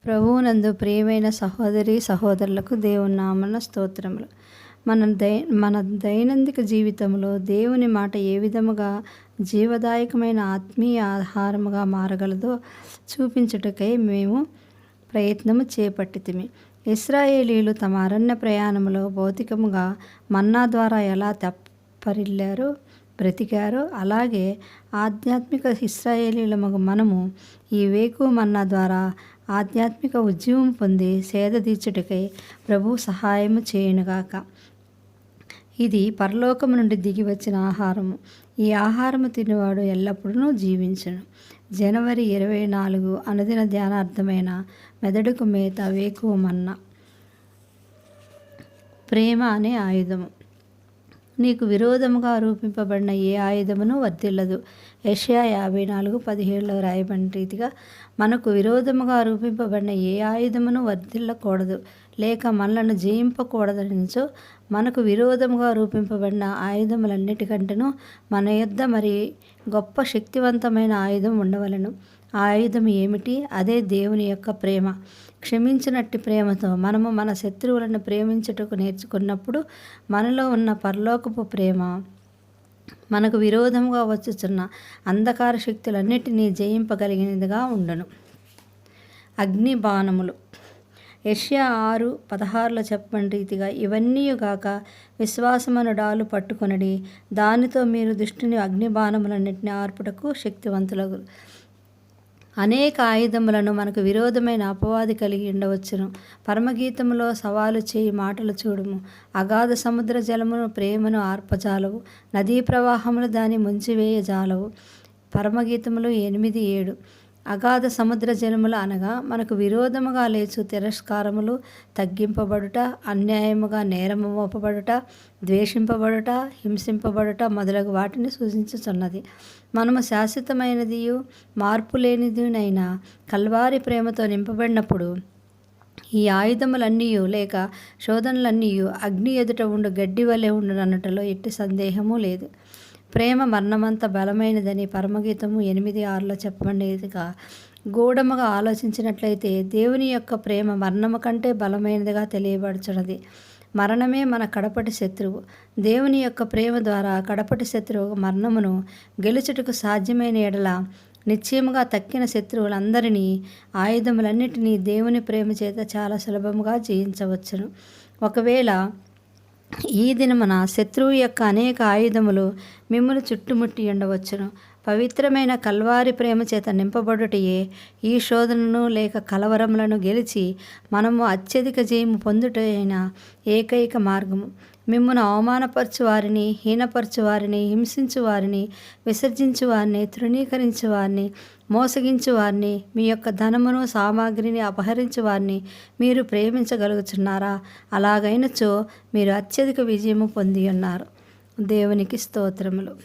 ప్రభువునందు ప్రియమైన సహోదరి సహోదరులకు దేవుని నామమున స్తోత్రములు. మన దైనందిక జీవితంలో దేవుని మాట ఏ విధముగా జీవదాయకమైన ఆత్మీయ ఆహారముగా మారగలదో చూపించుటకై మేము ప్రయత్నము చేపట్టితిమి. ఇశ్రాయేలీయులు తమ అరణ్య ప్రయాణములో భౌతికముగా మన్నా ద్వారా ఎలా తెప్పరిల్లారో బ్రతికారో, అలాగే ఆధ్యాత్మిక ఇశ్రాయేలీయులమగు మనము ఈ వేకువ మన్నా ద్వారా ఆధ్యాత్మిక ఉజ్జీవం పొంది సేద తీర్చుటకై ప్రభు సహాయము చేయునుగాక. ఇది పరలోకము నుండి దిగి వచ్చిన ఆహారము. ఈ ఆహారము తినేవాడు ఎల్లప్పుడూ జీవించును. జనవరి 24 అనుదిన ధ్యానార్థమైన మెదడుకు మేత వేకువ మన్నా. ప్రేమ అనే ఆయుధము. నీకు విరోధముగా రూపింపబడిన ఏ ఆయుధమును వర్ధిల్లదు. యెషయా 54:17 రాయబడిన రీతిగా మనకు విరోధముగా రూపింపబడిన ఏ ఆయుధమును వర్ధిల్లకూడదు, లేక మనలను జయింపకూడదనిచో మనకు విరోధముగా రూపింపబడిన ఆయుధములన్నిటికంటేనూ మన యొద్ద మరి గొప్ప శక్తివంతమైన ఆయుధం ఉండవలెను. ఆ ఆయుధం ఏమిటి? అదే దేవుని యొక్క ప్రేమ. క్షమించినట్టి ప్రేమతో మనము మన శత్రువులను ప్రేమించుటకు నేర్చుకున్నప్పుడు మనలో ఉన్న పరలోకపు ప్రేమ మనకు విరోధముగా వచ్చుచున్న అంధకార శక్తులన్నిటినీ జయింపగలిగినదిగా ఉండును. అగ్ని బాణములు. యెషయా 6:16 చెప్పబడిన రీతిగా ఇవన్నీయుగాక విశ్వాసమను డాలు పట్టుకొనడి, దానితో మీరు దుష్టుని అగ్ని బాణములన్నిటిని ఆర్పుటకు శక్తివంతులగు. అనేక ఆయుధములను మనకు విరోధమైన అపవాది కలిగి ఉండవచ్చును. పరమగీతములో సవాలు చేయి మాటలు చూడుము. అగాధ సముద్ర జలమును ప్రేమను ఆర్పజాలవు, నదీ ప్రవాహములు దాన్ని ముంచివేయజాలవు. పరమగీతములు 8:7. అగాధ సముద్ర జలములు అనగా మనకు విరోధముగా లేచు తిరస్కారములు, తగ్గింపబడుట, అన్యాయముగా నేరము మోపబడుట, ద్వేషింపబడుట, హింసింపబడుట మొదలగు వాటిని సూచించుచున్నది. మనము శాశ్వతమైనదియు మార్పులేనిదినైన కల్వారి ప్రేమతో నింపబడినప్పుడు ఈ ఆయుధములన్నీయు లేక శోధనలన్నీయు అగ్ని ఎదుట ఉండు గడ్డి వలె ఉండునన్నటలో ఎట్టి సందేహము లేదు. ప్రేమ మరణమంత బలమైనదని పరమగీతము 8:6 చెప్పబడినదిగా గూఢముగా ఆలోచించినట్లయితే దేవుని యొక్క ప్రేమ మరణము కంటే బలమైనదిగా తెలియబడుచున్నది. మరణమే మన కడపటి శత్రువు. దేవుని యొక్క ప్రేమ ద్వారా కడపటి శత్రువు మరణమును గెలుచుటకు సాధ్యమైన ఎడల నిశ్చయముగా తక్కిన శత్రువులందరినీ ఆయుధములన్నిటినీ దేవుని ప్రేమ చేత చాలా సులభముగా జయించవచ్చును. ఒకవేళ ఈ దినమున శత్రువు యొక్క అనేక ఆయుధములు మిమ్మల్ని చుట్టుముట్టి ఉండవచ్చును. పవిత్రమైన కల్వారి ప్రేమ చేత నింపబడుటయే ఈ శోధనను లేక కలవరములను గెలిచి మనము అత్యధిక జయము పొందుటైన ఏకైక మార్గము. మిమ్మును అవమానపరచు వారిని, హీనపరచు వారిని, హింసించు వారిని, విసర్జించు వారిని, తృణీకరించు వారిని, మోసగించు వారిని, మీ యొక్క ధనమును సామాగ్రిని అపహరించు వారిని మీరు ప్రేమించగలుగుచున్నారా? అలాగైనచో మీరు అత్యధిక విజయము పొంది ఉన్నారు. దేవునికి స్తోత్రములు.